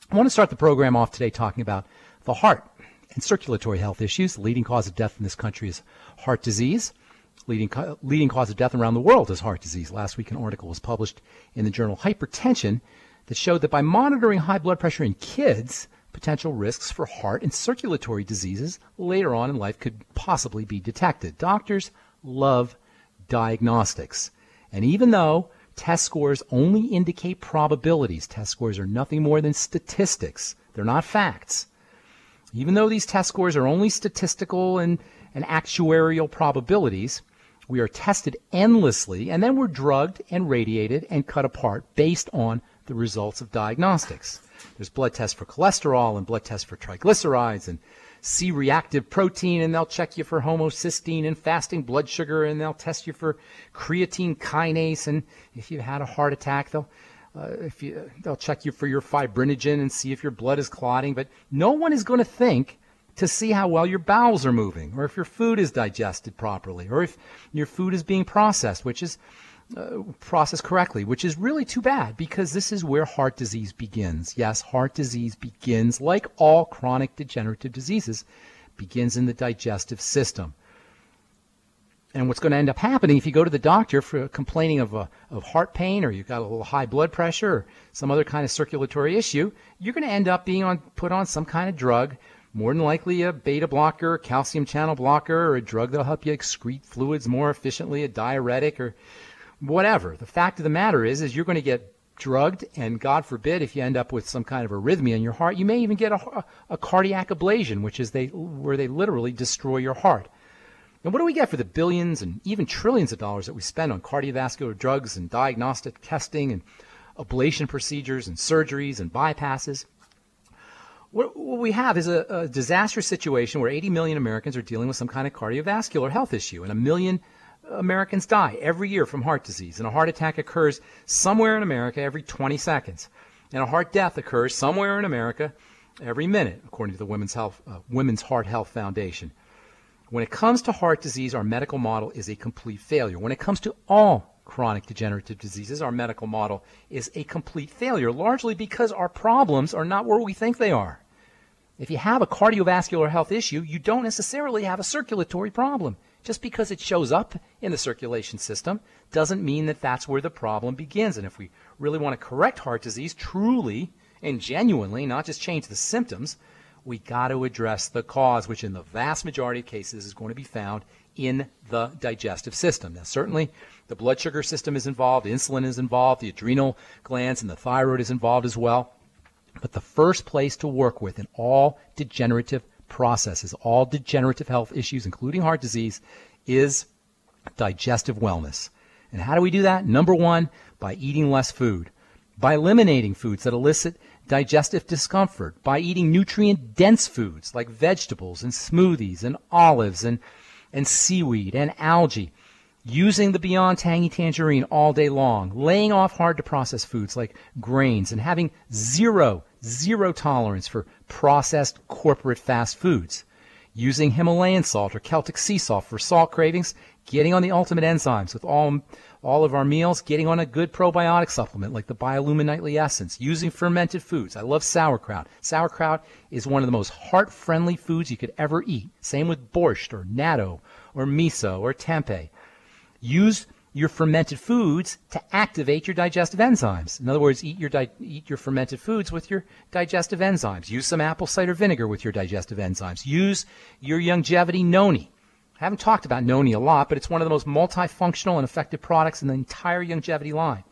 I want to start the program off today talking about the heart and circulatory health issues. The leading cause of death in this country is heart disease. Leading cause of death around the world is heart disease. Last week, an article was published in the journal Hypertension that showed that by monitoring high blood pressure in kids, potential risks for heart and circulatory diseases later on in life could possibly be detected. Doctors love diagnostics. And even though test scores only indicate probabilities, test scores are nothing more than statistics. They're not facts. Even though these test scores are only statistical and actuarial probabilities, we are tested endlessly, and then we're drugged and radiated and cut apart based on the results of diagnostics. There's blood tests for cholesterol and blood tests for triglycerides and C-reactive protein, and they'll check you for homocysteine and fasting blood sugar, and they'll test you for creatine kinase, and if you've had a heart attack, they'll check you for your fibrinogen and see if your blood is clotting. But no one is going to think to see how well your bowels are moving, or if your food is digested properly, or if your food is being processed, processed correctly, which is really too bad, because this is where heart disease begins. Yes, heart disease begins, like all chronic degenerative diseases, begins in the digestive system. And what's going to end up happening if you go to the doctor for complaining of heart pain, or you've got a little high blood pressure, or some other kind of circulatory issue, you're going to end up being put on some kind of drug, more than likely a beta blocker, calcium channel blocker, or a drug that'll help you excrete fluids more efficiently, a diuretic, or whatever. The fact of the matter is you're going to get drugged, and God forbid if you end up with some kind of arrhythmia in your heart, you may even get a cardiac ablation, which is where they literally destroy your heart. And what do we get for the billions and even trillions of dollars that we spend on cardiovascular drugs and diagnostic testing and ablation procedures and surgeries and bypasses? What we have is a disastrous situation where 80 million Americans are dealing with some kind of cardiovascular health issue, and 1 million Americans die every year from heart disease. And a heart attack occurs somewhere in America every 20 seconds. And a heart death occurs somewhere in America every minute, according to the Women's Heart Health Foundation. When it comes to heart disease, our medical model is a complete failure. When it comes to all chronic degenerative diseases, our medical model is a complete failure, largely because our problems are not where we think they are. If you have a cardiovascular health issue, you don't necessarily have a circulatory problem. Just because it shows up in the circulation system doesn't mean that that's where the problem begins. And if we really want to correct heart disease truly and genuinely, not just change the symptoms, we got to address the cause, which in the vast majority of cases is going to be found in the digestive system. Now, certainly the blood sugar system is involved, insulin is involved, the adrenal glands and the thyroid is involved as well. But the first place to work with in all degenerative processes, all degenerative health issues, including heart disease, is digestive wellness. And how do we do that? Number one, by eating less food, by eliminating foods that elicit digestive discomfort, by eating nutrient-dense foods like vegetables and smoothies and olives and seaweed and algae, using the Beyond Tangy Tangerine all day long, laying off hard-to-process foods like grains, and having zero tolerance for processed corporate fast foods, using Himalayan salt or Celtic sea salt for salt cravings, getting on the ultimate enzymes with all of our meals, getting on a good probiotic supplement like the Biolumin Nightly Essence, using fermented foods. I love sauerkraut. Sauerkraut is one of the most heart-friendly foods you could ever eat. Same with borscht or natto or miso or tempeh. Use your fermented foods to activate your digestive enzymes. In other words, eat your fermented foods with your digestive enzymes. Use some apple cider vinegar with your digestive enzymes. Use your longevity noni. I haven't talked about noni a lot, but it's one of the most multifunctional and effective products in the entire longevity line.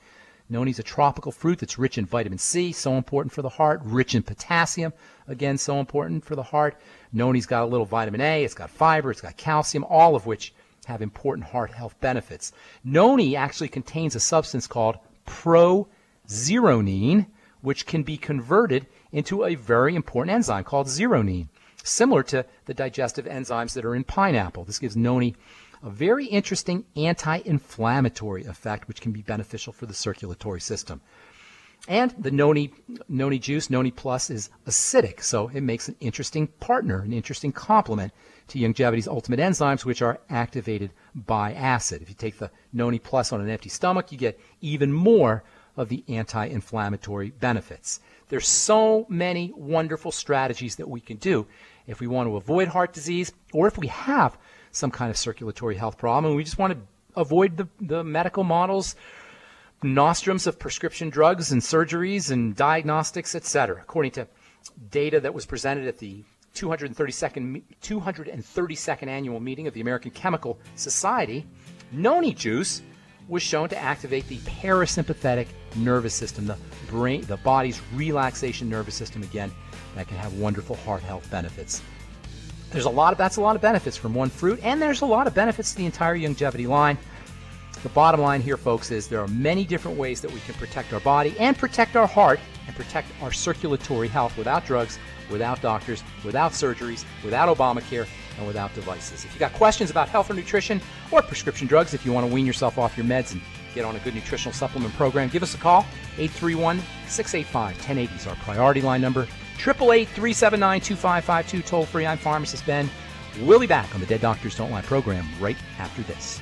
Noni is a tropical fruit that's rich in vitamin C, so important for the heart, rich in potassium, again, so important for the heart. Noni's got a little vitamin A, it's got fiber, it's got calcium, all of which have important heart health benefits. Noni actually contains a substance called prozeronine, which can be converted into a very important enzyme called zeronine, similar to the digestive enzymes that are in pineapple. This gives noni a very interesting anti-inflammatory effect, which can be beneficial for the circulatory system. And the noni juice, Noni Plus, is acidic, so it makes an interesting partner, an interesting complement to Longevity's ultimate enzymes, which are activated by acid. If you take the Noni Plus on an empty stomach, you get even more of the anti-inflammatory benefits. There's so many wonderful strategies that we can do if we want to avoid heart disease, or if we have some kind of circulatory health problem and we just want to avoid the medical models, nostrums of prescription drugs and surgeries and diagnostics, etc. According to data that was presented at the 232nd annual meeting of the American Chemical Society, noni juice was shown to activate the parasympathetic nervous system, the body's relaxation nervous system again, that can have wonderful heart health benefits. That's a lot of benefits from one fruit, and there's a lot of benefits to the entire longevity line. The bottom line here, folks, is there are many different ways that we can protect our body and protect our heart and protect our circulatory health without drugs, without doctors, without surgeries, without Obamacare, and without devices. If you got questions about health or nutrition or prescription drugs, if you want to wean yourself off your meds and get on a good nutritional supplement program, give us a call. 831-685-1080 is our priority line number. 888-379-2552, toll free. I'm Pharmacist Ben. We'll be back on the Dead Doctors Don't Lie program right after this.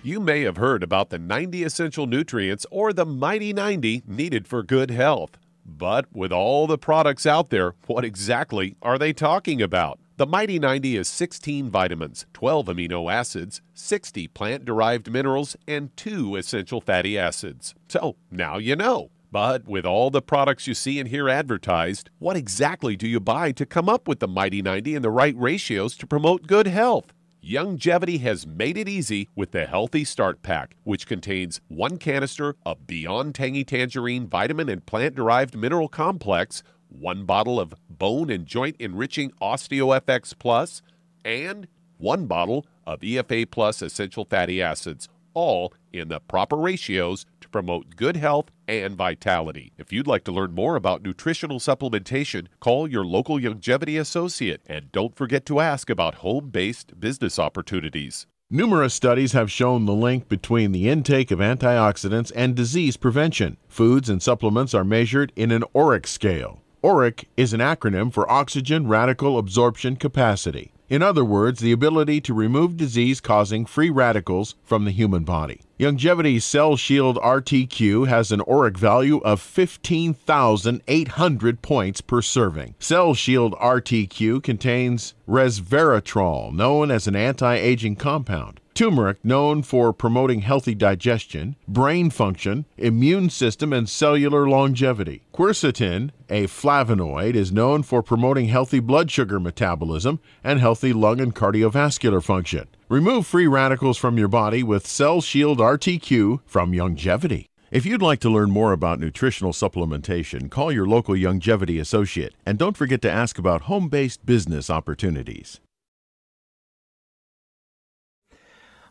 You may have heard about the 90 essential nutrients or the mighty 90 needed for good health. But with all the products out there, what exactly are they talking about? The Mighty 90 is 16 vitamins, 12 amino acids, 60 plant-derived minerals, and 2 essential fatty acids. So now you know. But with all the products you see and hear advertised, what exactly do you buy to come up with the Mighty 90 and the right ratios to promote good health? Longevity has made it easy with the Healthy Start Pack, which contains 1 canister of Beyond Tangy Tangerine Vitamin and Plant-Derived Mineral Complex, 1 bottle of Bone and Joint Enriching OsteoFX Plus, and 1 bottle of EFA Plus Essential Fatty Acids, all in the proper ratios to promote good health and vitality. If you'd like to learn more about nutritional supplementation, call your local longevity associate, and don't forget to ask about home-based business opportunities. Numerous studies have shown the link between the intake of antioxidants and disease prevention. Foods and supplements are measured in an ORAC scale. ORAC is an acronym for Oxygen Radical Absorption Capacity. In other words, the ability to remove disease-causing free radicals from the human body. Longevity's Cell Shield RTQ has an ORAC value of 15,800 points per serving. Cell Shield RTQ contains resveratrol, known as an anti-aging compound, turmeric, known for promoting healthy digestion, brain function, immune system, and cellular longevity. Quercetin, a flavonoid, is known for promoting healthy blood sugar metabolism and healthy lung and cardiovascular function. Remove free radicals from your body with Cell Shield RTQ from Longevity. If you'd like to learn more about nutritional supplementation, call your local Longevity associate, and don't forget to ask about home-based business opportunities.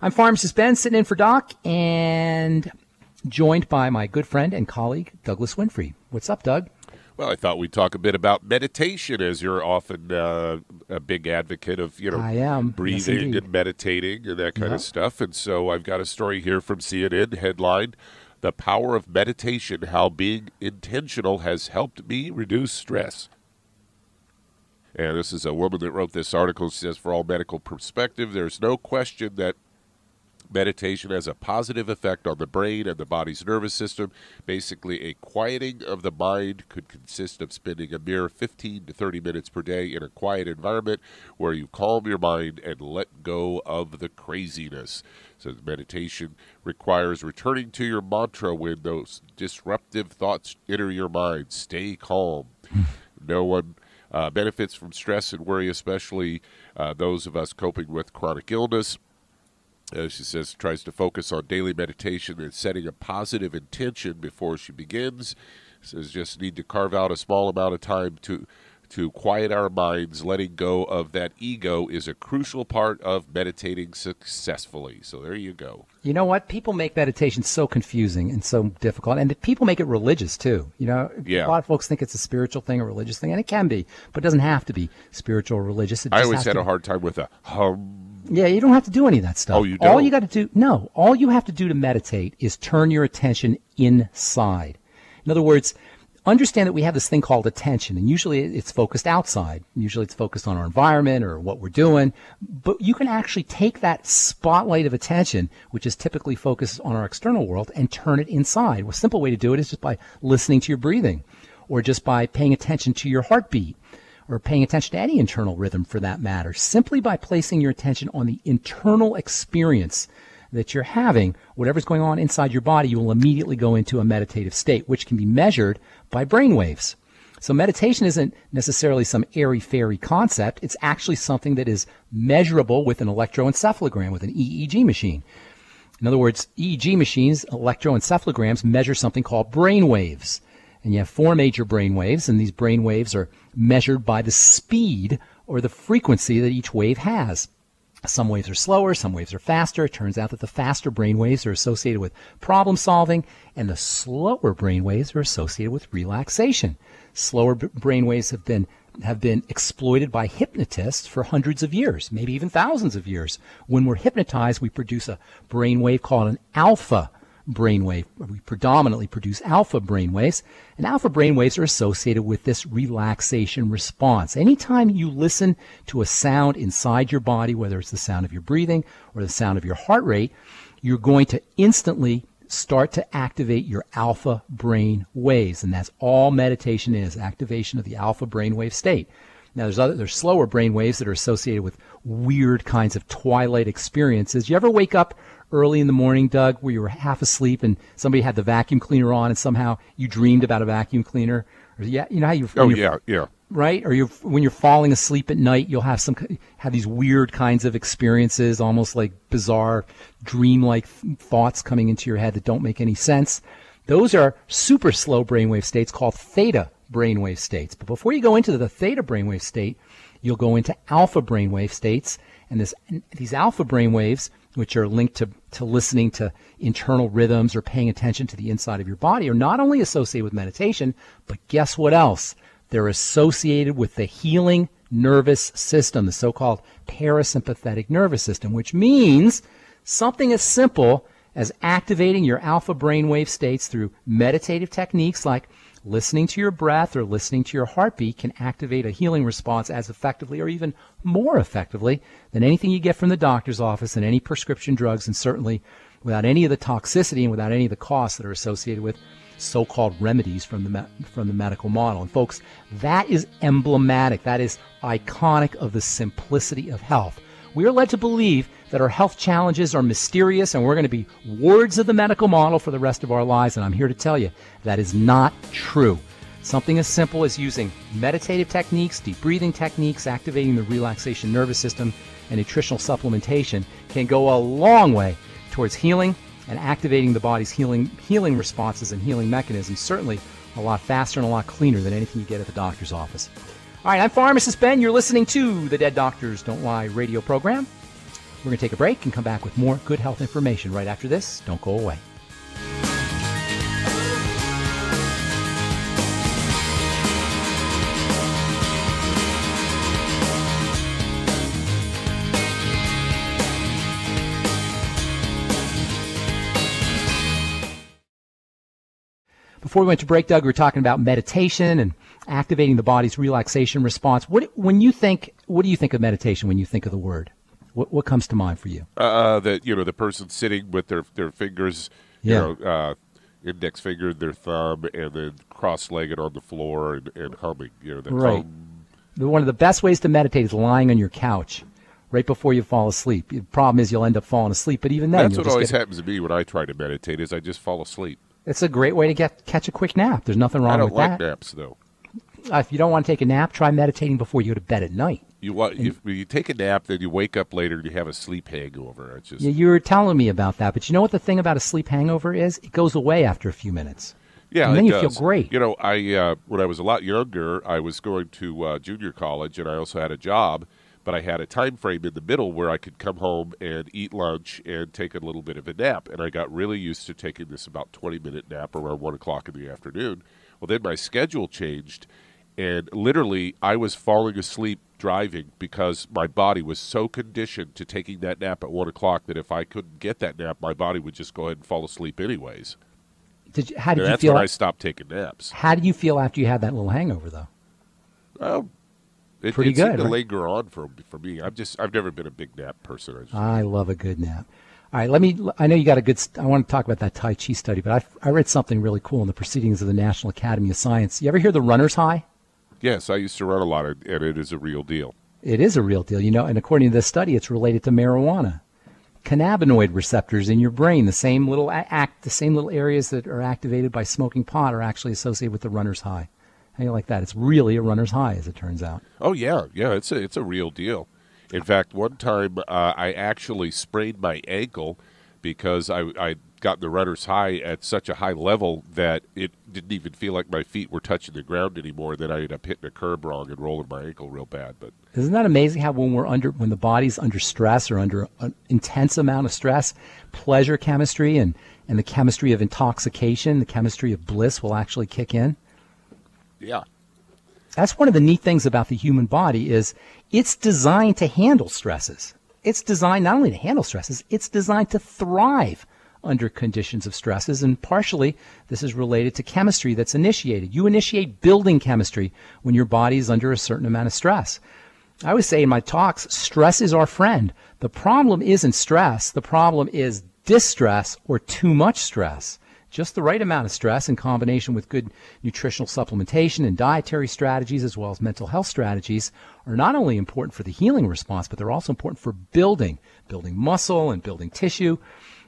I'm Pharmacist Ben, sitting in for Doc, and joined by my good friend and colleague, Douglas Winfrey. What's up, Doug? Well, I thought we'd talk a bit about meditation, as you're often a big advocate of, I am. breathing Yes, and meditating and that kind of stuff. And so I've got a story here from CNN, headline, "The Power of Meditation, How Being Intentional Has Helped Me Reduce Stress." And this is a woman that wrote this article. She says, for all medical perspective, there's no question that meditation has a positive effect on the brain and the body's nervous system. Basically, a quieting of the mind could consist of spending a mere 15 to 30 minutes per day in a quiet environment where you calm your mind and let go of the craziness. So meditation requires returning to your mantra when those disruptive thoughts enter your mind. Stay calm. No one benefits from stress and worry, especially those of us coping with chronic illness. She says tries to focus on daily meditation and setting a positive intention before she begins. Says just need to carve out a small amount of time to quiet our minds. Letting go of that ego is a crucial part of meditating successfully. So there you go. You know what? People make meditation so confusing and so difficult, and people make it religious too. A lot of folks think it's a spiritual thing, a religious thing, and it can be, but it doesn't have to be spiritual or religious. I always had a hard time with Yeah, you don't have to do any of that stuff. Oh, you don't? All you got to do, all you have to do to meditate is turn your attention inside. In other words, understand that we have this thing called attention, and usually it's focused outside. Usually it's focused on our environment or what we're doing, but you can actually take that spotlight of attention, which is typically focused on our external world, and turn it inside. Well, a simple way to do it is just by listening to your breathing, or just by paying attention to your heartbeat, or paying attention to any internal rhythm for that matter. Simply by placing your attention on the internal experience that you're having, whatever's going on inside your body, you will immediately go into a meditative state, which can be measured by brain waves. So meditation isn't necessarily some airy-fairy concept. It's actually something that is measurable with an electroencephalogram, with an EEG machine. In other words, EEG machines, electroencephalograms, measure something called brain waves. And you have 4 major brain waves, and these brain waves are measured by the speed or the frequency that each wave has. Some waves are slower, some waves are faster. It turns out that the faster brain waves are associated with problem solving, and the slower brain waves are associated with relaxation. Slower brain waves have been exploited by hypnotists for hundreds of years, maybe even thousands of years. When we're hypnotized, we produce a brain wave called an alpha brainwave. We predominantly produce alpha brainwaves, and alpha brainwaves are associated with this relaxation response. Anytime you listen to a sound inside your body, whether it's the sound of your breathing or the sound of your heart rate, you're going to instantly start to activate your alpha brain waves, and that's all meditation is, activation of the alpha brainwave state. Now, there's slower brain waves that are associated with weird kinds of twilight experiences. You ever wake up early in the morning, Doug, where you were half asleep and somebody had the vacuum cleaner on and somehow you dreamed about a vacuum cleaner? Or, yeah, you know how you yeah. Right? Or when you're falling asleep at night, you'll have these weird kinds of experiences, almost like bizarre dreamlike thoughts coming into your head that don't make any sense. Those are super slow brainwave states called theta brainwave states. But before you go into the theta brainwave state, you'll go into alpha brainwave states, and these alpha brainwaves, which are linked to listening to internal rhythms or paying attention to the inside of your body, are not only associated with meditation, but guess what else? They're associated with the healing nervous system, the so-called parasympathetic nervous system, which means something as simple as activating your alpha brainwave states through meditative techniques like listening to your breath or listening to your heartbeat can activate a healing response as effectively or even more effectively than anything you get from the doctor's office and any prescription drugs, and certainly without any of the toxicity and without any of the costs that are associated with so-called remedies from the medical model. And folks, that is emblematic, that is iconic of the simplicity of health. We are led to believe that our health challenges are mysterious and we're going to be wards of the medical model for the rest of our lives, and I'm here to tell you that is not true. Something as simple as using meditative techniques, deep breathing techniques, activating the relaxation nervous system, and nutritional supplementation can go a long way towards healing and activating the body's healing responses and healing mechanisms, certainly a lot faster and a lot cleaner than anything you get at the doctor's office. All right, I'm Pharmacist Ben. You're listening to the Dead Doctors Don't Lie radio program. We're going to take a break and come back with more good health information right after this. Don't go away. Before we went to break, Doug, we were talking about meditation and activating the body's relaxation response. What do you think of meditation when you think of the word? What comes to mind for you? The person sitting with their fingers, index finger, their thumb, and then cross-legged on the floor and humming. Right. One of the best ways to meditate is lying on your couch right before you fall asleep. The problem is you'll end up falling asleep, but even then, that's what always happens to me when I try to meditate. Is I just fall asleep. It's a great way to catch a quick nap. There's nothing wrong with that. I don't like naps, though. If you don't want to take a nap, try meditating before you go to bed at night. If you take a nap, then you wake up later and you have a sleep hangover. It's just... Yeah, you were telling me about that, but you know what the thing about a sleep hangover is? It goes away after a few minutes. Yeah, and then it you does. feel great. When I was a lot younger, I was going to junior college, and I also had a job, but I had a time frame in the middle where I could come home and eat lunch and take a little bit of a nap, and I got really used to taking this about 20-minute nap around 1 o'clock in the afternoon. Well, then my schedule changed, and literally I was falling asleep driving because my body was so conditioned to taking that nap at 1 o'clock that if I couldn't get that nap, my body would just go ahead and fall asleep anyways. How did you That's feel? when I stopped taking naps. How did you feel after you had that little hangover, though? Well, it Pretty seemed good, to right? linger on for me. I've never been a big nap person. I love a good nap. All right, I know you got a good, I want to talk about that Tai Chi study, but I read something really cool in the Proceedings of the National Academy of Science. You ever hear the runner's high? Yes, I used to run a lot, and it is a real deal. It is a real deal, and according to this study, it's related to marijuana. Cannabinoid receptors in your brain, the same little areas that are activated by smoking pot are actually associated with the runner's high. How do you like that? It's really a runner's high, as it turns out. Oh yeah, it's a real deal. In fact, one time I actually sprained my ankle because I got the runner's high at such a high level that it didn't even feel like my feet were touching the ground anymore. Then I ended up hitting a curb wrong and rolling my ankle real bad. But isn't that amazing how when the body's under stress or under an intense amount of stress, pleasure chemistry and the chemistry of intoxication, the chemistry of bliss will actually kick in? Yeah. That's one of the neat things about the human body is it's designed to handle stresses. It's designed not only to handle stresses, it's designed to thrive under conditions of stresses, and partially this is related to chemistry that's initiated. You initiate building chemistry when your body is under a certain amount of stress. I always say in my talks, stress is our friend. The problem isn't stress. The problem is distress or too much stress. Just the right amount of stress in combination with good nutritional supplementation and dietary strategies as well as mental health strategies are not only important for the healing response, but they're also important for building muscle and building tissue,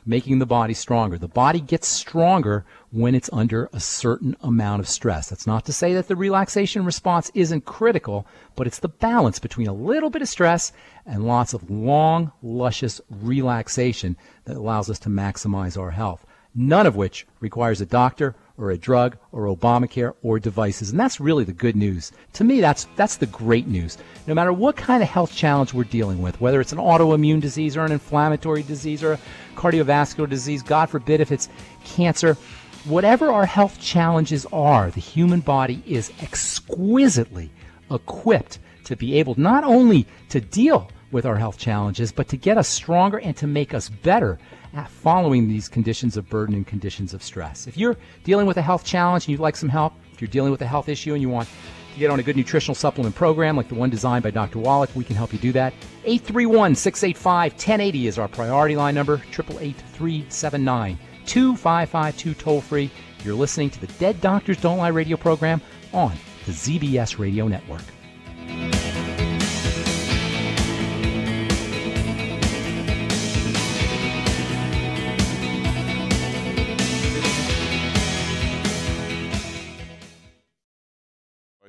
making the body stronger. The body gets stronger when it's under a certain amount of stress. That's not to say that the relaxation response isn't critical, but it's the balance between a little bit of stress and lots of long, luscious relaxation that allows us to maximize our health. None of which requires a doctor or a drug or Obamacare or devices. And that's really the good news. To me, that's the great news. No matter what kind of health challenge we're dealing with, whether it's an autoimmune disease or an inflammatory disease or a cardiovascular disease, God forbid if it's cancer, whatever our health challenges are, the human body is exquisitely equipped to be able not only to deal with our health challenges, but to get us stronger and to make us better at following these conditions of burden and conditions of stress. If you're dealing with a health challenge and you'd like some help, if you're dealing with a health issue and you want to get on a good nutritional supplement program like the one designed by Dr. Wallach, we can help you do that. 831-685-1080 is our priority line number, 888-379-2552 toll free. You're listening to the Dead Doctors Don't Lie radio program on the ZBS Radio Network.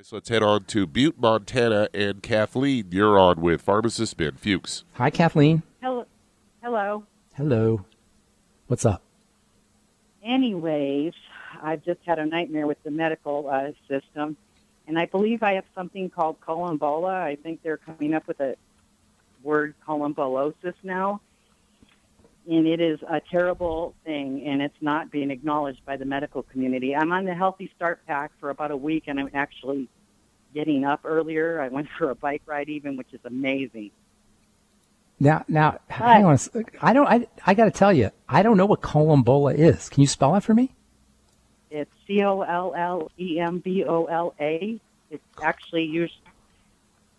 So let's head on to Butte, Montana, and Kathleen, you're on with Pharmacist Ben Fuchs. Hi, Kathleen. Hello. Hello. Hello. What's up? Anyways, I've just had a nightmare with the medical system, and I believe I have something called collembola. I think they're coming up with a word collembolosis now, and it is a terrible thing, and it's not being acknowledged by the medical community. I'm on the Healthy Start Pack for about a week, and I'm actually getting up earlier. I went for a bike ride even, which is amazing. Now, hang on. I got to tell you, I don't know what collembola is. Can you spell it for me? It's collembola.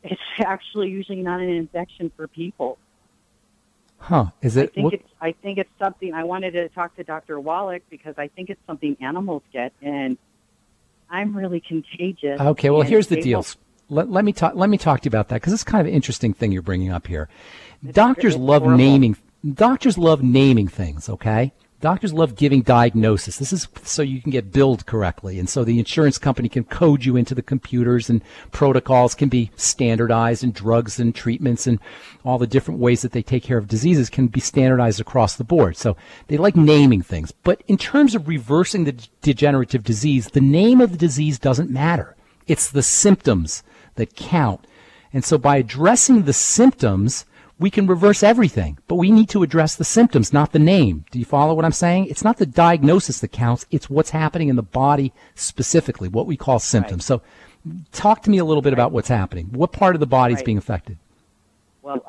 It's actually usually not an infection for people. Huh? Is it? I think it's something. I wanted to talk to Dr. Wallach because I think it's something animals get, and I'm really contagious. Okay. Well, here's the deal. Let me talk to you about that because it's kind of an interesting thing you're bringing up here. Doctors love naming things. Okay. Doctors love giving diagnosis. This is so you can get billed correctly. And so the insurance company can code you into the computers and protocols can be standardized and drugs and treatments and all the different ways that they take care of diseases can be standardized across the board. So they like naming things. But in terms of reversing the degenerative disease, the name of the disease doesn't matter. It's the symptoms that count. And so by addressing the symptoms, we can reverse everything, but we need to address the symptoms, not the name. Do you follow what I'm saying? It's not the diagnosis that counts. It's what's happening in the body specifically, what we call symptoms. Right. So talk to me a little bit about what's happening. What part of the body is being affected? Well,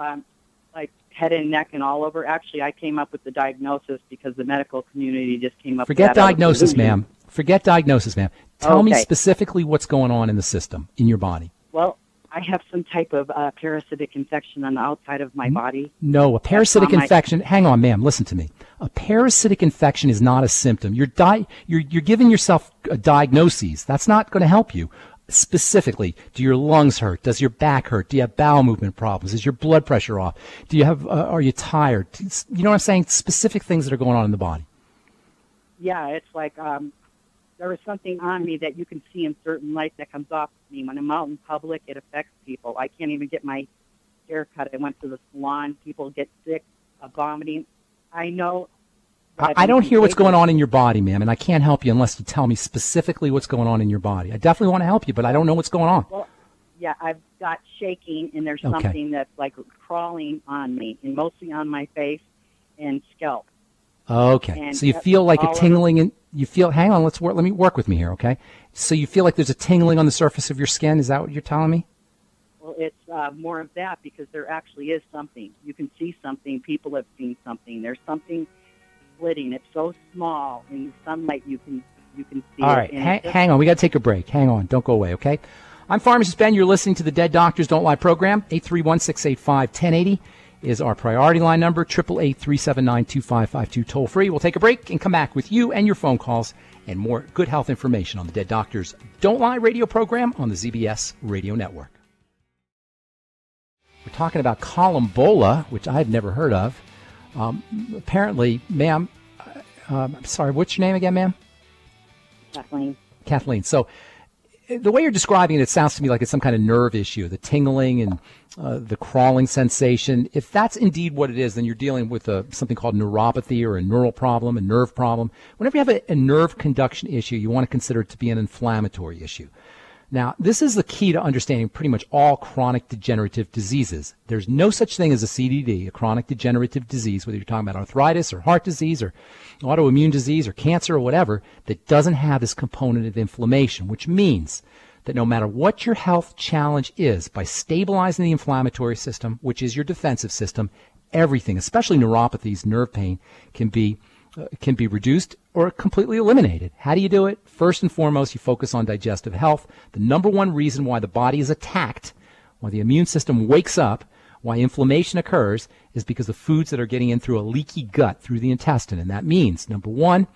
like head and neck and all over. Actually, I came up with the diagnosis because the medical community just came up with Forget that. diagnosis, ma'am. Forget diagnosis, ma'am. Tell me Okay. specifically what's going on in the system, in your body. Well, I have some type of parasitic infection on the outside of my body. No, a parasitic on my- infection. Hang on, ma'am. Listen to me. A parasitic infection is not a symptom. You're giving yourself a diagnosis. That's not going to help you. Specifically, do your lungs hurt? Does your back hurt? Do you have bowel movement problems? Is your blood pressure off? Do you have? Are you tired? You know what I'm saying? Specific things that are going on in the body. Yeah, it's like there is something on me that you can see in certain light that comes off me. When I'm out in public, it affects people. I can't even get my hair cut. I went to the salon. People get sick, vomiting. I know. I don't hear what's going on in your body, ma'am, and I can't help you unless you tell me specifically what's going on in your body. I definitely want to help you, but I don't know what's going on. Well, yeah, I've got shaking, and there's Okay. something that's like crawling on me, and mostly on my face and scalp. Okay, And so you feel like a all tingling, and you feel. Hang on, let me work with me here, okay? So you feel like there's a tingling on the surface of your skin. Is that what you're telling me? Well, it's more of that because there actually is something. You can see something. People have seen something. There's something splitting. It's so small in the sunlight you can see All it. right, And it's just- hang on. We got to take a break. Hang on. Don't go away, okay? I'm Pharmacist Ben. You're listening to the Dead Doctors Don't Lie program. 831-685-1080 is our priority line number. 888-379-2552 toll free. We'll take a break and come back with you and your phone calls and more good health information on the Dead Doctors Don't Lie radio program on the ZBS radio network. We're talking about collembola, which I had never heard of. Apparently, ma'am, I'm sorry, what's your name again, ma'am? Kathleen. Kathleen. So the way you're describing it, it sounds to me like it's some kind of nerve issue, the tingling and the crawling sensation. If that's indeed what it is, then you're dealing with something called neuropathy or a neural problem, a nerve problem. Whenever you have a nerve conduction issue, you want to consider it to be an inflammatory issue. Now, this is the key to understanding pretty much all chronic degenerative diseases. There's no such thing as a CDD, a chronic degenerative disease, whether you're talking about arthritis or heart disease or autoimmune disease or cancer or whatever, that doesn't have this component of inflammation, which means that no matter what your health challenge is, by stabilizing the inflammatory system, which is your defensive system, everything, especially neuropathies, nerve pain, can be reduced or completely eliminated. How do you do it? First and foremost, you focus on digestive health. The number one reason why the body is attacked, why the immune system wakes up, why inflammation occurs, is because of foods that are getting in through a leaky gut, through the intestine. And that means, number one,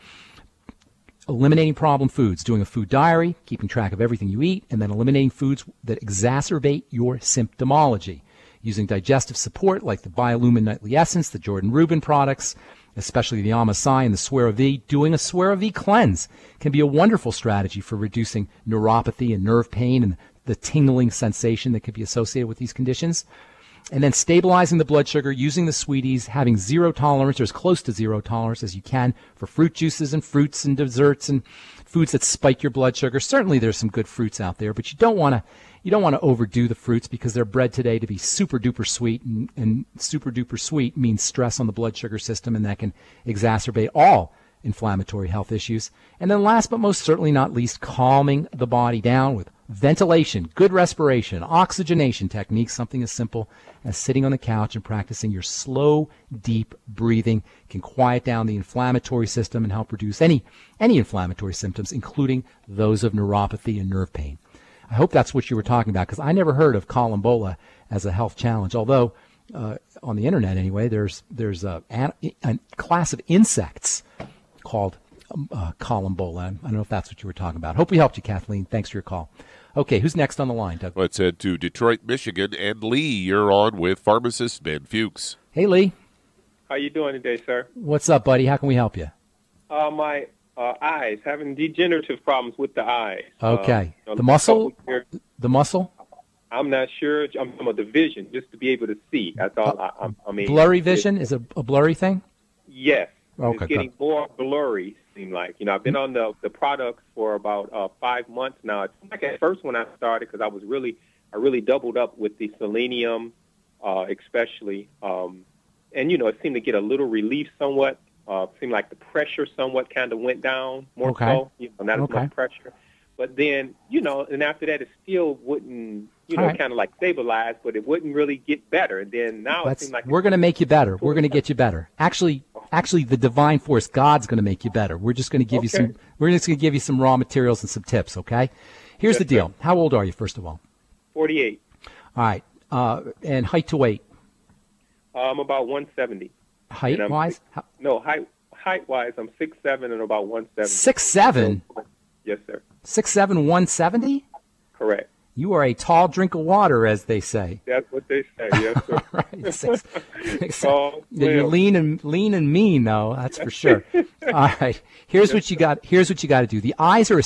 eliminating problem foods, doing a food diary, keeping track of everything you eat, and then eliminating foods that exacerbate your symptomology. Using digestive support like the Biolumin Nightly Essence, the Jordan Rubin products, especially the Amasai and the Suera V. Doing a Suera V cleanse can be a wonderful strategy for reducing neuropathy and nerve pain and the tingling sensation that could be associated with these conditions. And then stabilizing the blood sugar, using the sweeties, having zero tolerance or as close to zero tolerance as you can for fruit juices and fruits and desserts and foods that spike your blood sugar. Certainly there's some good fruits out there, but you don't want to overdo the fruits because they're bred today to be super duper sweet, and super duper sweet means stress on the blood sugar system, and that can exacerbate all inflammatory health issues. And then last but most certainly not least, calming the body down with ventilation, good respiration, oxygenation techniques. Something as simple as sitting on the couch and practicing your slow, deep breathing can quiet down the inflammatory system and help reduce any inflammatory symptoms, including those of neuropathy and nerve pain. I hope that's what you were talking about, because I never heard of collembola as a health challenge, although on the internet anyway, there's a class of insects called collembola. I don't know if that's what you were talking about. Hope we helped you, Kathleen. Thanks for your call. Okay, who's next on the line, Doug? Let's head to Detroit, Michigan. And Lee, you're on with Pharmacist Ben Fuchs. Hey, Lee. How you doing today, sir? What's up, buddy? How can we help you? My eyes, having degenerative problems with the eyes. Okay. The muscle? The muscle? I'm not sure. I'm talking about the vision, just to be able to see. That's all. I mean, blurry vision is a blurry thing? Yes. Okay, it's getting more blurry, seem like. I've been on the products for about 5 months now. It's like at first when I started, because I really doubled up with the selenium, especially. And, it seemed to get a little relief somewhat. Seemed like the pressure somewhat kind of went down more so, not as much pressure. But then, and after that, it still wouldn't right. kind of like stabilize, but it wouldn't really get better. And then now it seems like we're going to make you better. We're going to get you better. Actually, the divine force, God's going to make you better. We're just going to give you some. We're just going to give you some raw materials and some tips. Okay. Here's the deal. How old are you, first of all? 48. All right. And height to weight. I'm about 170. Height wise? No, height wise, I'm 6'7" and about 170. 6'7"? Yes, sir. 6'7", 170? Correct. You are a tall drink of water, as they say. That's what they say. Yes, sir. Right. You're lean and mean, though. That's for sure. All right. Here's what you got to do. The eyes are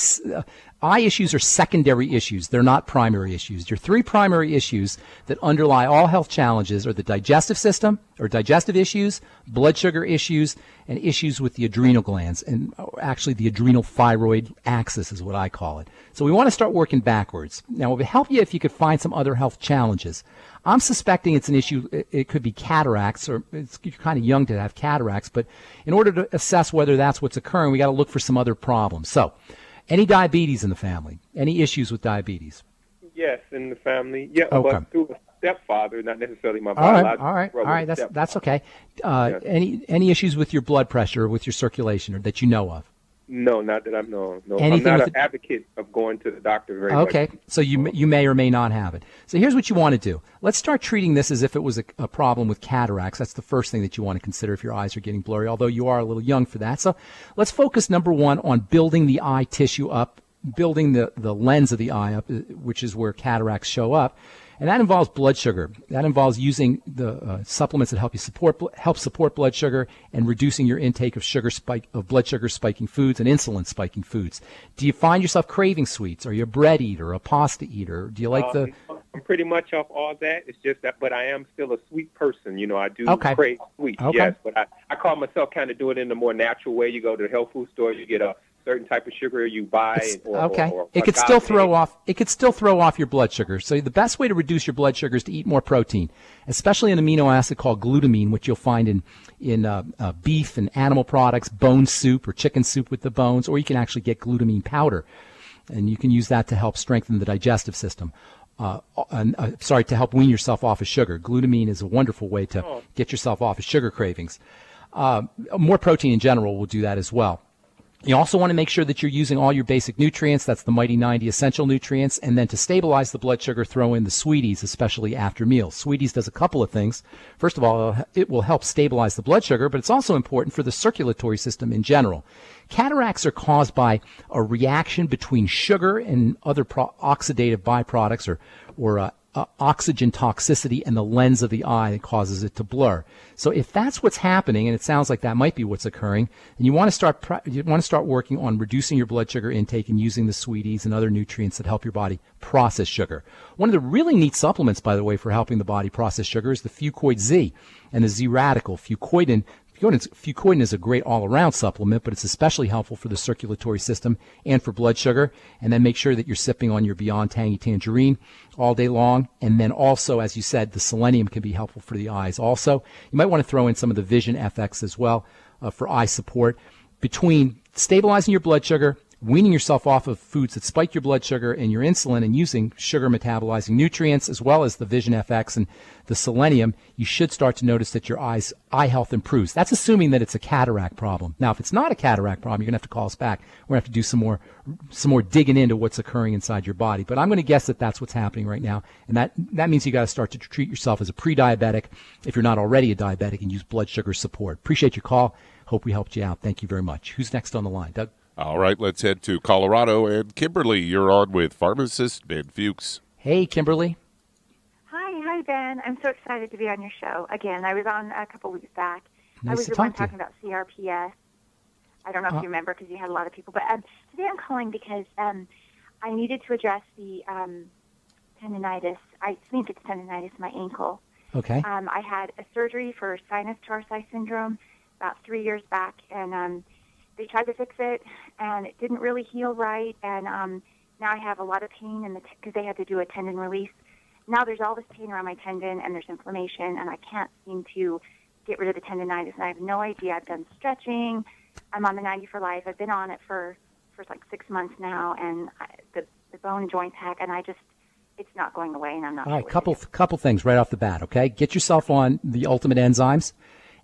eye issues are secondary issues. They're not primary issues. Your three primary issues that underlie all health challenges are the digestive system, or digestive issues, blood sugar issues, and issues with the adrenal glands. And actually, the adrenal thyroid axis is what I call it. So we want to start working backwards. Now, it would help you if you could find some other health challenges. I'm suspecting it's an issue. It could be cataracts, or you're kind of young to have cataracts. But in order to assess whether that's what's occurring, we got to look for some other problems. So, any diabetes in the family? Any issues with diabetes? Yes, in the family. Yeah, okay. But through a stepfather, not necessarily my biological. All right. That's okay. Yes. Any issues with your blood pressure or with your circulation, or that you know of? No, not that I know of. No, I'm not an advocate of going to the doctor very much. Okay, so you may or may not have it. So here's what you want to do. Let's start treating this as if it was a problem with cataracts. That's the first thing that you want to consider if your eyes are getting blurry, although you are a little young for that. So let's focus, number one, on building the eye tissue up, building the lens of the eye up, which is where cataracts show up. And that involves blood sugar. That involves using the supplements that help support blood sugar and reducing your intake of blood sugar spiking foods and insulin spiking foods. Do you find yourself craving sweets? Are you a bread eater, a pasta eater? Do you like I'm pretty much off all that. It's just that, but I am still a sweet person. I do crave sweets. Okay. Yes, but I call myself kind of doing it in a more natural way. You go to the health food store, you get a certain type of sugar you buy. It could still throw off your blood sugar. So the best way to reduce your blood sugar is to eat more protein, especially an amino acid called glutamine, which you'll find in beef and animal products, bone soup or chicken soup with the bones, or you can actually get glutamine powder, and you can use that to help strengthen the digestive system. To help wean yourself off of sugar. Glutamine is a wonderful way to get yourself off of sugar cravings. More protein in general will do that as well. You also want to make sure that you're using all your basic nutrients. That's the Mighty 90 essential nutrients. And then to stabilize the blood sugar, throw in the Sweeties, especially after meals. Sweeties does a couple of things. First of all, it will help stabilize the blood sugar, but it's also important for the circulatory system in general. Cataracts are caused by a reaction between sugar and other oxidative byproducts or oxygen toxicity and the lens of the eye that causes it to blur. So if that's what's happening, and it sounds like that might be what's occurring, then you want to start working on reducing your blood sugar intake and using the Sweeties and other nutrients that help your body process sugar. One of the really neat supplements, by the way, for helping the body process sugar is the Fucoid Z and the Z Radical. Fucoidin is a great all-around supplement, but it's especially helpful for the circulatory system and for blood sugar. And then make sure that you're sipping on your Beyond Tangy Tangerine all day long. And then also, as you said, the selenium can be helpful for the eyes also. You might want to throw in some of the Vision FX as well for eye support. Between stabilizing your blood sugar, weaning yourself off of foods that spike your blood sugar and your insulin, and using sugar metabolizing nutrients as well as the Vision FX and the selenium, you should start to notice that your eye health improves. That's assuming that it's a cataract problem. Now, if it's not a cataract problem, you're going to have to call us back. We're going to have to do some more digging into what's occurring inside your body. But I'm going to guess that that's what's happening right now, and that means you got to start to treat yourself as a pre-diabetic if you're not already a diabetic, and use blood sugar support. Appreciate your call. Hope we helped you out. Thank you very much. Who's next on the line? Doug? All right, let's head to Colorado. And Kimberly, you're on with Pharmacist Ben Fuchs. Hey, Kimberly. Hi, Ben. I'm so excited to be on your show again. I was on a couple weeks back. Nice I was to the talk one to you. talking about CRPS. I don't know if you remember because you had a lot of people. But today I'm calling because I needed to address the tendinitis. I think it's tendinitis in my ankle. Okay. I had a surgery for sinus tarsi syndrome about 3 years back, and they tried to fix it, and it didn't really heal right, and now I have a lot of pain because they had to do a tendon release. Now there's all this pain around my tendon, and there's inflammation, and I can't seem to get rid of the tendinitis, and I have no idea. I've done stretching. I'm on the 90 for life. I've been on it for like 6 months now, and the bone and joint hack, and I just it's not going away, and I'm not. All right, sure couple things right off the bat, okay? Get yourself on the Ultimate Enzymes.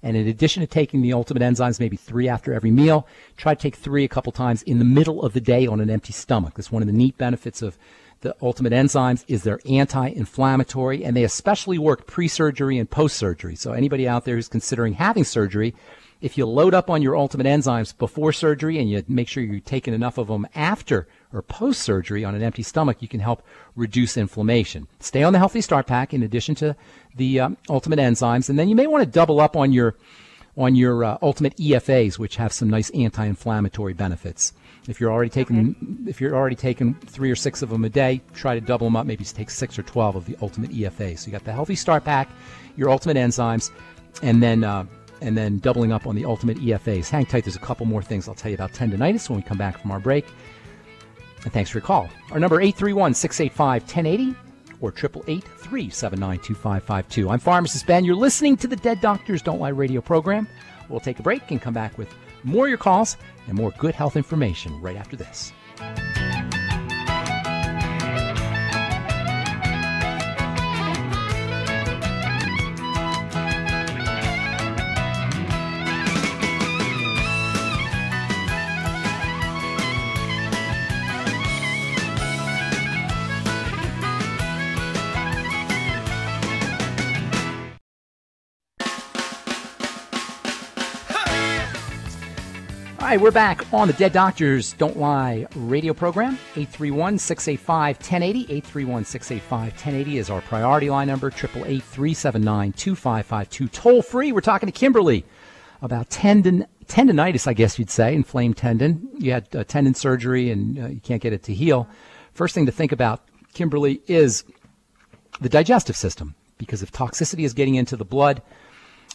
And in addition to taking the Ultimate Enzymes, maybe 3 after every meal, try to take 3 a couple times in the middle of the day on an empty stomach. That's one of the neat benefits of the Ultimate Enzymes is they're anti-inflammatory, and they especially work pre-surgery and post-surgery. So anybody out there who's considering having surgery, if you load up on your Ultimate Enzymes before surgery and you make sure you're taking enough of them after or post-surgery on an empty stomach, you can help reduce inflammation. Stay on the Healthy Start Pack in addition to the Ultimate Enzymes, and then you may want to double up on your Ultimate EFAs, which have some nice anti-inflammatory benefits. If you're already taking 3 or 6 of them a day, try to double them up. Maybe take 6 or 12 of the Ultimate EFAs. So you got the Healthy Start Pack, your Ultimate Enzymes, and then doubling up on the Ultimate EFAs. Hang tight. There's a couple more things I'll tell you about tendinitis when we come back from our break. And thanks for your call. Our number 831-685-1080 or 888-379-2552. I'm Pharmacist Ben. You're listening to the Dead Doctors Don't Lie radio program. We'll take a break and come back with more of your calls and more good health information right after this. All right, we're back on the Dead Doctors Don't Lie radio program. 831-685-1080. 831-685-1080 is our priority line number. 888-379-2552. Toll free. We're talking to Kimberly about tendinitis, I guess you'd say, inflamed tendon. You had tendon surgery and you can't get it to heal. First thing to think about, Kimberly, is the digestive system, because if toxicity is getting into the blood,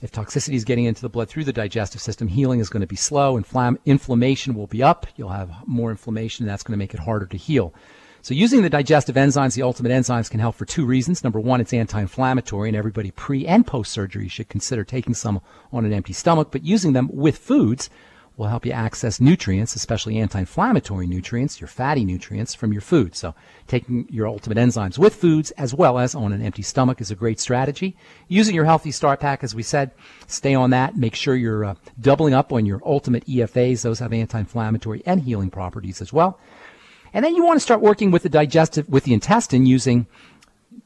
through the digestive system, healing is going to be slow. Inflammation will be up. You'll have more inflammation, and that's going to make it harder to heal. So using the digestive enzymes, the Ultimate Enzymes, can help for 2 reasons. Number 1, it's anti-inflammatory, and everybody pre- and post-surgery should consider taking some on an empty stomach. But using them with foods will help you access nutrients, especially anti-inflammatory nutrients, your fatty nutrients from your food. So taking your Ultimate Enzymes with foods as well as on an empty stomach is a great strategy. Using your Healthy Start Pack, as we said, stay on that. Make sure you're doubling up on your Ultimate EFAs. Those have anti-inflammatory and healing properties as well. And then you want to start working with the intestine using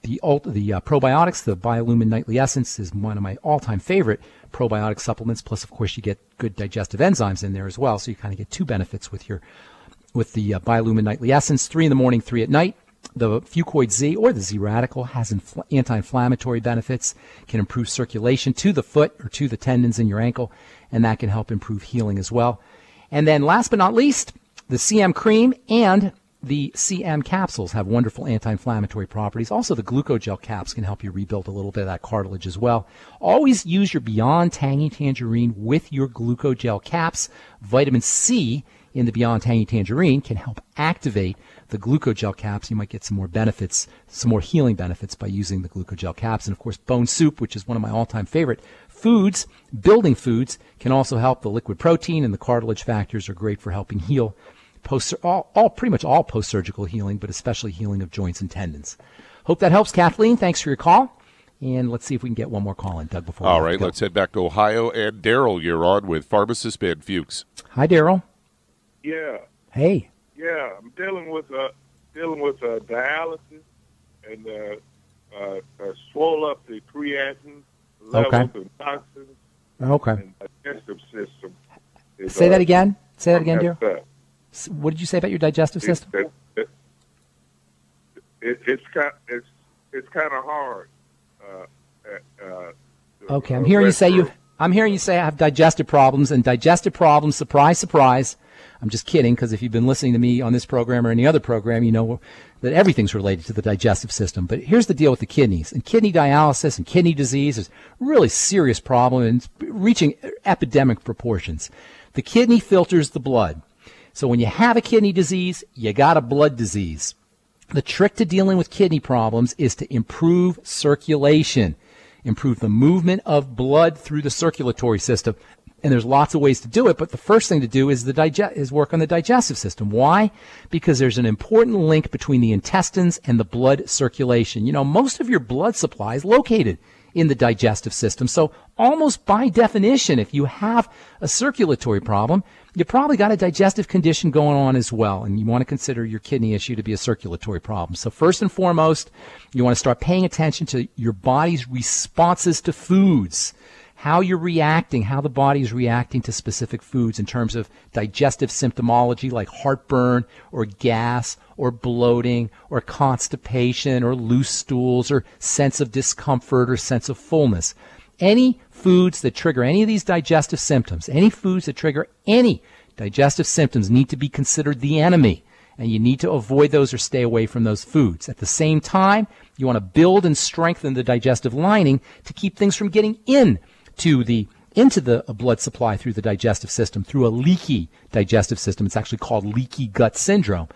the probiotics. The Biolumin Nightly Essence is one of my all-time favorite probiotic supplements. Plus, of course, you get good digestive enzymes in there as well. So you kind of get 2 benefits with the Biolumin Nightly Essence. 3 in the morning, 3 at night. The Fucoid Z or the Z Radical has anti-inflammatory benefits, can improve circulation to the foot or to the tendons in your ankle, and that can help improve healing as well. And then last but not least, the CM Cream and the CM capsules have wonderful anti-inflammatory properties. Also, the glucogel caps can help you rebuild a little bit of that cartilage as well. Always use your Beyond Tangy Tangerine with your glucogel caps. Vitamin C in the Beyond Tangy Tangerine can help activate the glucogel caps. You might get some more benefits, some more healing benefits by using the glucogel caps. And, of course, bone soup, which is one of my all-time favorite foods, building foods, can also help. The liquid protein and the cartilage factors are great for helping heal pretty much all post-surgical healing, but especially healing of joints and tendons. Hope that helps, Kathleen. Thanks for your call. And let's see if we can get one more call in, Doug, before All right, let's head back to Ohio. And Darryll, you're on with Pharmacist Ben Fuchs. Hi, Darryll. Yeah. Hey. Yeah, I'm dealing with dialysis and swole up the creatinine levels and toxins. Okay. And digestive system. Say that again. Say that again, Darryll. What did you say about your digestive system? It's kind of hard. Okay, I'm hearing you say I have digestive problems, and digestive problems, surprise, surprise. I'm just kidding, because if you've been listening to me on this program or any other program, you know that everything's related to the digestive system. But here's the deal with the kidneys. And kidney dialysis and kidney disease is a really serious problem and reaching epidemic proportions. The kidney filters the blood. So when you have a kidney disease, you got a blood disease. The trick to dealing with kidney problems is to improve circulation, improve the movement of blood through the circulatory system. And there's lots of ways to do it, but the first thing to do is work on the digestive system. Why? Because there's an important link between the intestines and the blood circulation. Most of your blood supply is located in the digestive system. So almost by definition, if you have a circulatory problem, you probably got a digestive condition going on as well. And you want to consider your kidney issue to be a circulatory problem. So first and foremost, you want to start paying attention to your body's responses to foods. How you're reacting, how the body's reacting to specific foods in terms of digestive symptomology like heartburn or gas or bloating or constipation or loose stools or sense of discomfort or sense of fullness. Any foods that trigger any of these digestive symptoms, any foods that trigger any digestive symptoms need to be considered the enemy, and you need to avoid those or stay away from those foods. At the same time, you want to build and strengthen the digestive lining to keep things from getting into the blood supply through the digestive system, through a leaky digestive system. It's actually called leaky gut syndrome.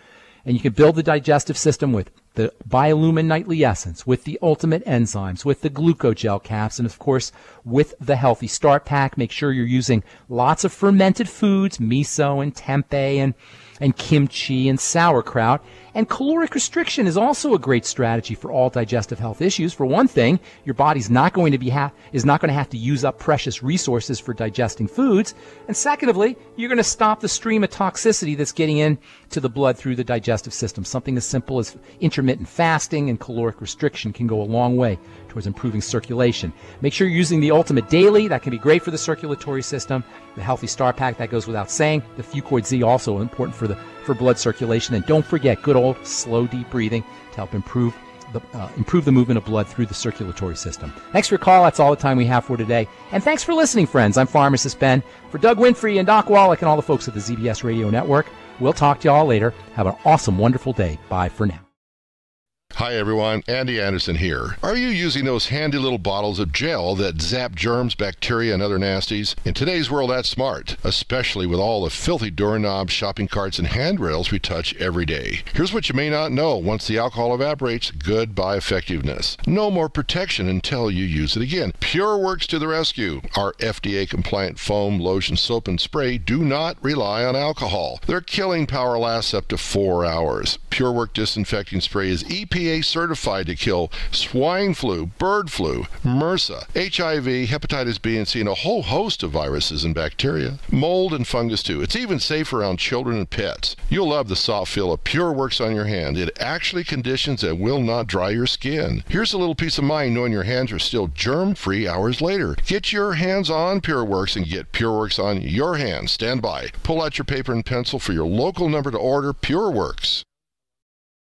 And you can build the digestive system with the Biolumin Nightly Essence, with the Ultimate Enzymes, with the Glucogel caps, and of course with the Healthy Start Pack. Make sure you're using lots of fermented foods, miso and tempeh and kimchi and sauerkraut. And caloric restriction is also a great strategy for all digestive health issues. For one thing, your body's not going to have to use up precious resources for digesting foods. And secondly, you're going to stop the stream of toxicity that's getting into the blood through the digestive system. Something as simple as intermittent fasting and caloric restriction can go a long way towards improving circulation. Make sure you're using the Ultimate Daily. That can be great for the circulatory system. The Healthy Start Pack, that goes without saying. The Fucoid Z, also important for blood circulation. And don't forget good old slow, deep breathing to help improve the movement of blood through the circulatory system. Thanks for your call. That's all the time we have for today. And thanks for listening, friends. I'm Pharmacist Ben. For Doug Winfrey and Doc Wallach and all the folks at the ZBS Radio Network, we'll talk to you all later. Have an awesome, wonderful day. Bye for now. Hi everyone, Andy Anderson here. Are you using those handy little bottles of gel that zap germs, bacteria, and other nasties? In today's world, that's smart, especially with all the filthy doorknobs, shopping carts, and handrails we touch every day. Here's what you may not know. Once the alcohol evaporates, goodbye effectiveness. No more protection until you use it again. PureWorks to the rescue. Our FDA-compliant foam, lotion, soap, and spray do not rely on alcohol. Their killing power lasts up to 4 hours. PureWorks disinfecting spray is EPA certified to kill swine flu, bird flu, MRSA, HIV, hepatitis B and C, and a whole host of viruses and bacteria. Mold and fungus too. It's even safe around children and pets. You'll love the soft feel of PureWorks on your hand. It actually conditions and will not dry your skin. Here's a little peace of mind knowing your hands are still germ-free hours later. Get your hands on PureWorks and get PureWorks on your hands. Stand by. Pull out your paper and pencil for your local number to order PureWorks.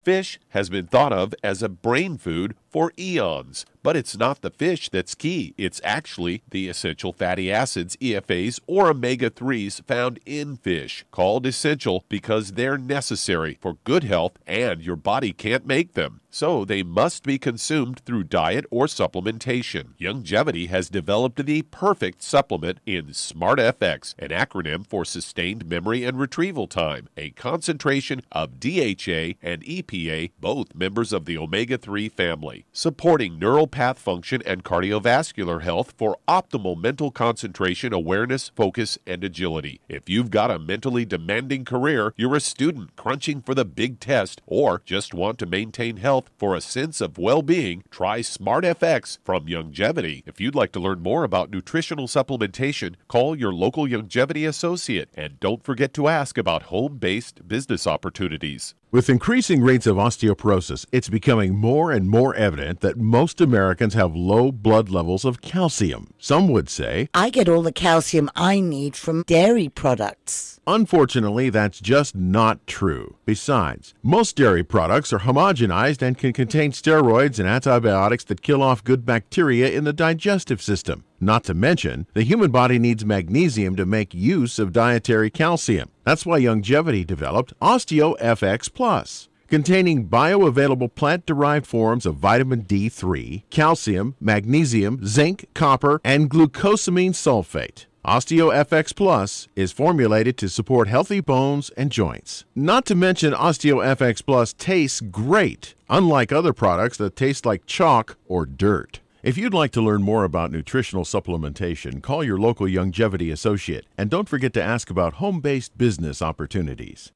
Fish has been thought of as a brain food for eons, but it's not the fish that's key. It's actually the essential fatty acids, EFAs, or omega-3s found in fish, called essential because they're necessary for good health and your body can't make them. So they must be consumed through diet or supplementation. Longevity has developed the perfect supplement in SmartFX, an acronym for Sustained Memory and Retrieval Time, a concentration of DHA and EPA, both members of the omega-3 family, supporting neural path function and cardiovascular health for optimal mental concentration, awareness, focus, and agility. If you've got a mentally demanding career, you're a student crunching for the big test, or just want to maintain health for a sense of well-being, try SmartFX from Longevity. If you'd like to learn more about nutritional supplementation, call your local Longevity associate, and don't forget to ask about home-based business opportunities. With increasing rates of osteoporosis, it's becoming more and more evident that most Americans have low blood levels of calcium. Some would say, I get all the calcium I need from dairy products. Unfortunately, that's just not true. Besides, most dairy products are homogenized and can contain steroids and antibiotics that kill off good bacteria in the digestive system. Not to mention, the human body needs magnesium to make use of dietary calcium. That's why Longevity developed OsteoFX Plus, containing bioavailable plant-derived forms of vitamin D3, calcium, magnesium, zinc, copper, and glucosamine sulfate. OsteoFX Plus is formulated to support healthy bones and joints. Not to mention, OsteoFX Plus tastes great, unlike other products that taste like chalk or dirt. If you'd like to learn more about nutritional supplementation, call your local Youngevity associate, and don't forget to ask about home-based business opportunities.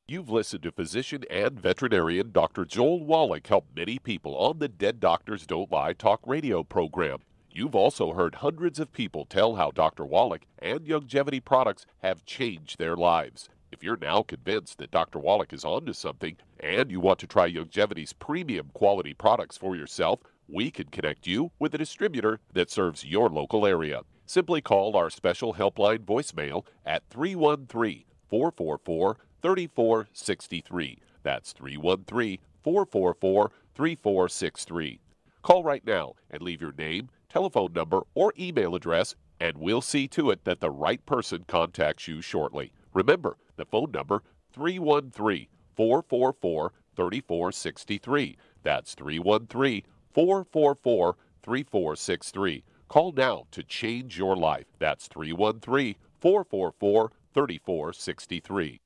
You've listened to physician and veterinarian Dr. Joel Wallach help many people on the Dead Doctors Don't Lie talk radio program. You've also heard hundreds of people tell how Dr. Wallach and Youngevity products have changed their lives. If you're now convinced that Dr. Wallach is onto something and you want to try Youngevity's premium quality products for yourself, we can connect you with a distributor that serves your local area. Simply call our special helpline voicemail at 313-444-3463. That's 313-444-3463. Call right now and leave your name, telephone number, or email address, and we'll see to it that the right person contacts you shortly. Remember, the phone number, 313-444-3463. That's 313-444-3463. Call now to change your life. That's 313-444-3463.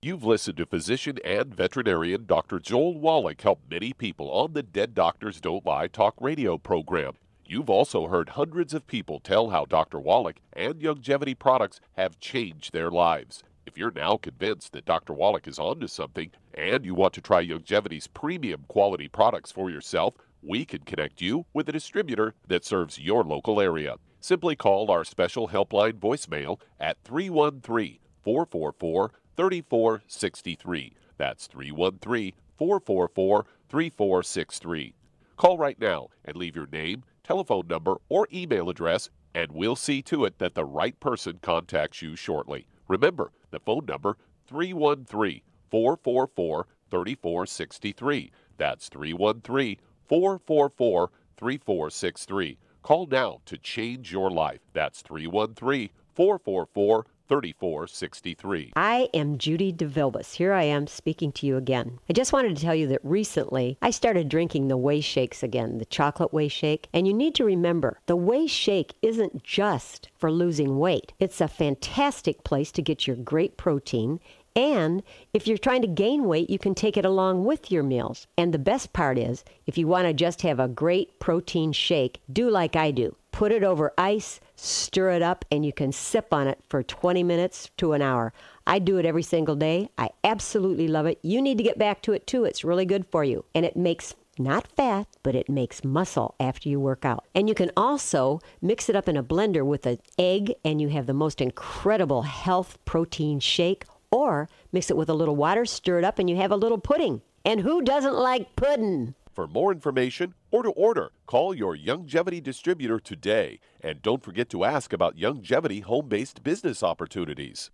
You've listened to physician and veterinarian Dr. Joel Wallach help many people on the Dead Doctors Don't Lie talk radio program. You've also heard hundreds of people tell how Dr. Wallach and Youngevity products have changed their lives. If you're now convinced that Dr. Wallach is onto something and you want to try Youngevity's premium quality products for yourself, we can connect you with a distributor that serves your local area. Simply call our special helpline voicemail at 313-444-3463. That's 313-444-3463. Call right now and leave your name, telephone number, or email address, and we'll see to it that the right person contacts you shortly. Remember, the phone number, 313-444-3463. That's 313-444-3463. Call now to change your life. That's 313-444-3463. I am Judy DeVilbus. Here I am speaking to you again. I just wanted to tell you that recently I started drinking the Whey Shakes again, the chocolate Whey Shake. And you need to remember, the Whey Shake isn't just for losing weight. It's a fantastic place to get your great protein. And if you're trying to gain weight, you can take it along with your meals. And the best part is, if you want to just have a great protein shake, do like I do. Put it over ice, stir it up, and you can sip on it for 20 minutes to an hour. I do it every single day. I absolutely love it. You need to get back to it too. It's really good for you. And it makes not fat, but it makes muscle after you work out. And you can also mix it up in a blender with an egg, and you have the most incredible health protein shake. Or mix it with a little water, stir it up, and you have a little pudding. And who doesn't like pudding? For more information or to order, call your Youngevity distributor today. And don't forget to ask about Youngevity home-based business opportunities.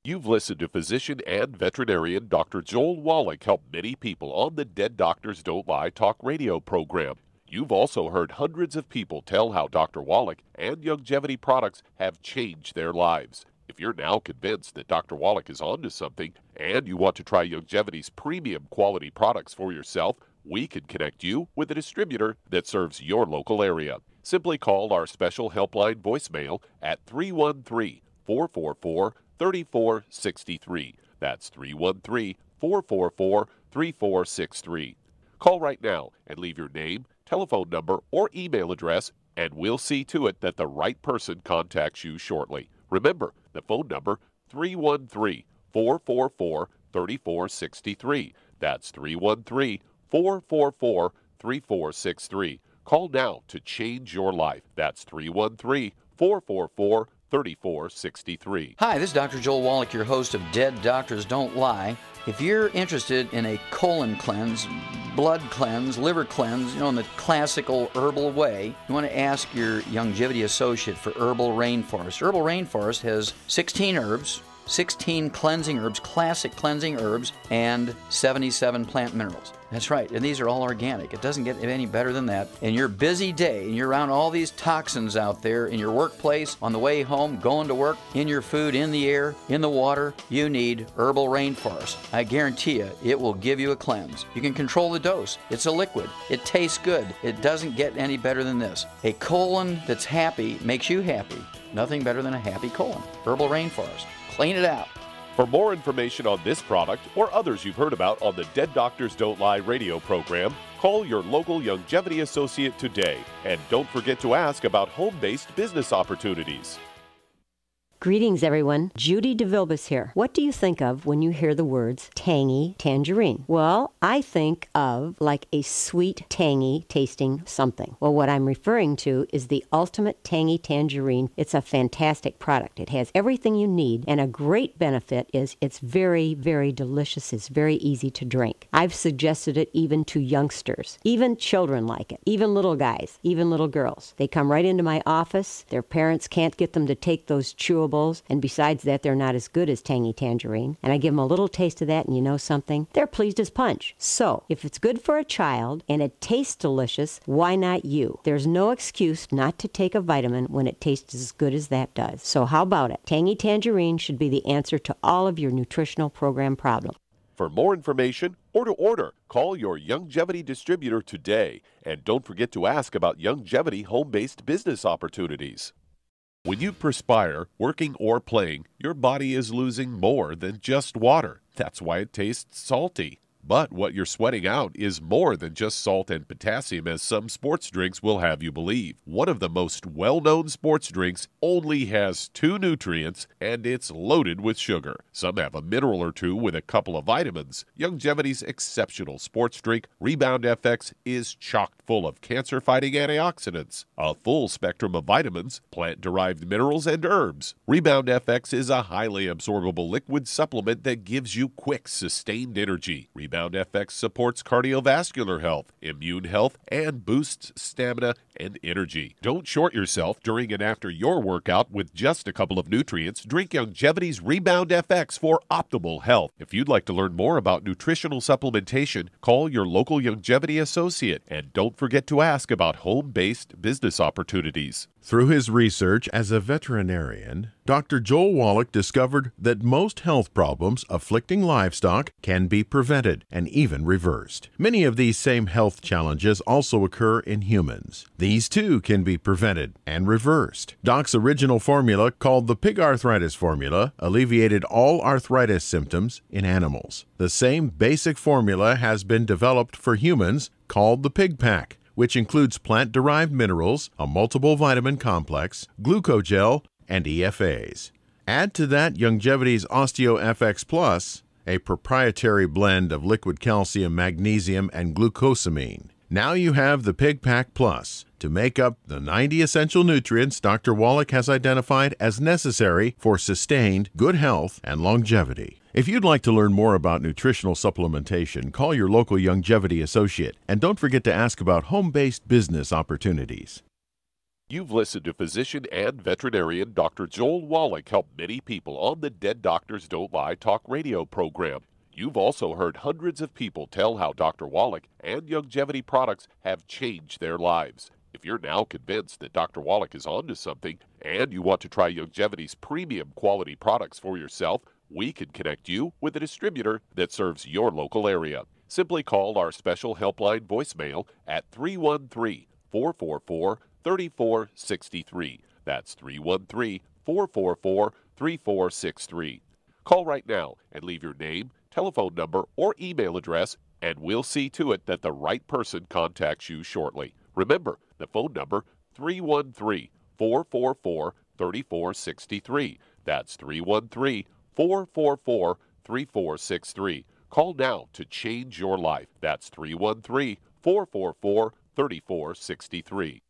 You've listened to physician and veterinarian Dr. Joel Wallach help many people on the Dead Doctors Don't Lie talk radio program. You've also heard hundreds of people tell how Dr. Wallach and Youngevity products have changed their lives. If you're now convinced that Dr. Wallach is onto something and you want to try Youngevity's premium quality products for yourself, we can connect you with a distributor that serves your local area. Simply call our special helpline voicemail at 313-444-3463. That's 313-444-3463. Call right now and leave your name, telephone number, or email address, and we'll see to it that the right person contacts you shortly. Remember, the phone number, 313-444-3463. That's 313-444-3463. Call now to change your life. That's 313-444-3463. Hi, this is Dr. Joel Wallach, your host of Dead Doctors Don't Lie. If you're interested in a colon cleanse, blood cleanse, liver cleanse, in the classical herbal way, you want to ask your Youngevity associate for Herbal Rainforest. Herbal Rainforest has 16 herbs, 16 cleansing herbs, classic cleansing herbs, and 77 plant minerals. That's right, and these are all organic. It doesn't get any better than that. In your busy day, and you're around all these toxins out there in your workplace, on the way home, going to work, in your food, in the air, in the water, you need Herbal Rainforest. I guarantee you, it will give you a cleanse. You can control the dose. It's a liquid. It tastes good. It doesn't get any better than this. A colon that's happy makes you happy. Nothing better than a happy colon. Herbal Rainforest. Clean it out. For more information on this product or others you've heard about on the Dead Doctors Don't Lie radio program, call your local Youngevity associate today. And don't forget to ask about home-based business opportunities. Greetings, everyone. Judy DeVilbus here. What do you think of when you hear the words tangy tangerine? Well, I think of like a sweet, tangy tasting something. Well, what I'm referring to is the Ultimate Tangy Tangerine. It's a fantastic product. It has everything you need, and a great benefit is it's very, very delicious. It's very easy to drink. I've suggested it even to youngsters. Even children like it. Even little guys. Even little girls. They come right into my office. Their parents can't get them to take those chewable, and besides that, they're not as good as tangy tangerine. And I give them a little taste of that, and you know something? They're pleased as punch. So, if it's good for a child and it tastes delicious, why not you? There's no excuse not to take a vitamin when it tastes as good as that does. So how about it? Tangy tangerine should be the answer to all of your nutritional program problems. For more information or to order, call your Youngevity distributor today. And don't forget to ask about Youngevity home-based business opportunities. When you perspire, working or playing, your body is losing more than just water. That's why it tastes salty. But what you're sweating out is more than just salt and potassium, as some sports drinks will have you believe. One of the most well-known sports drinks only has 2 nutrients, and it's loaded with sugar. Some have a mineral or 2 with a couple of vitamins. Youngevity's exceptional sports drink, Rebound FX, is chock full of cancer-fighting antioxidants, a full spectrum of vitamins, plant-derived minerals, and herbs. Rebound FX is a highly absorbable liquid supplement that gives you quick, sustained energy. Rebound FX supports cardiovascular health, immune health, and boosts stamina and energy. Don't short yourself during and after your workout with just a couple of nutrients. Drink Youngevity's Rebound FX for optimal health. If you'd like to learn more about nutritional supplementation, call your local Youngevity associate, and don't forget to ask about home-based business opportunities. Through his research as a veterinarian, Dr. Joel Wallach discovered that most health problems afflicting livestock can be prevented and even reversed. Many of these same health challenges also occur in humans. These too can be prevented and reversed. Doc's original formula, called the pig arthritis formula, alleviated all arthritis symptoms in animals. The same basic formula has been developed for humans, called the Pig Pack, which includes plant-derived minerals, a multiple vitamin complex, glucogel, and EFAs. Add to that Youngevity's OsteoFX Plus, a proprietary blend of liquid calcium, magnesium, and glucosamine. Now you have the Pig Pack Plus to make up the 90 essential nutrients Dr. Wallach has identified as necessary for sustained good health and longevity. If you'd like to learn more about nutritional supplementation, call your local Youngevity associate, and don't forget to ask about home-based business opportunities. You've listened to physician and veterinarian Dr. Joel Wallach help many people on the Dead Doctors Don't Lie talk radio program. You've also heard hundreds of people tell how Dr. Wallach and Youngevity products have changed their lives. If you're now convinced that Dr. Wallach is onto something and you want to try Youngevity's premium quality products for yourself, we can connect you with a distributor that serves your local area. Simply call our special helpline voicemail at 313-444-3463. That's 313-444-3463. Call right now and leave your name, telephone number, or email address, and we'll see to it that the right person contacts you shortly. Remember, the phone number, 313-444-3463. That's 313-444-3463. Call now to change your life. That's 313-444-3463.